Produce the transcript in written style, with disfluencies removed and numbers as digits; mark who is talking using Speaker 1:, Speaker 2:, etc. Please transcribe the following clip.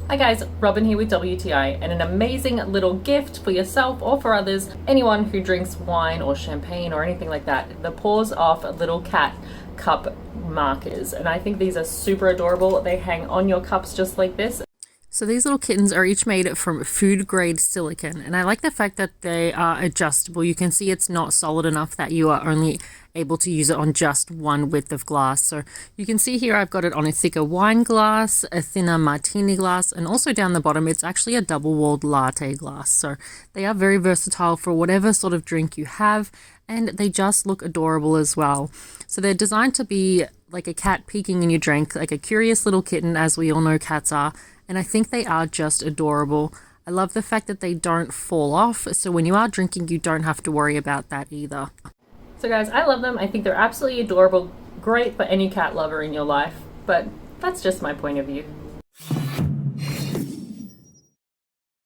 Speaker 1: Hi guys, Robin here with WTI, and an amazing little gift for yourself or for others, anyone who drinks wine or champagne or anything like that. The Paws Off little cat cup markers, and I think these are super adorable. They hang on your cups just like this. So these little kittens are each made from food grade silicone, and I like the fact that they are adjustable. You can see it's not solid enough that you are only able to use it on just one width of glass. So you can see here I've got it on a thicker wine glass, a thinner martini glass, and also down the bottom it's actually a double-walled latte glass. So they are very versatile for whatever sort of drink you have, and they just look adorable as well. So they're designed to be like a cat peeking in your drink, like a curious little kitten, as we all know cats are. And I think they are just adorable. I love the fact that they don't fall off, so when you are drinking, you don't have to worry about that either. So guys, I love them. I think they're absolutely adorable. Great for any cat lover in your life, but that's just my point of view.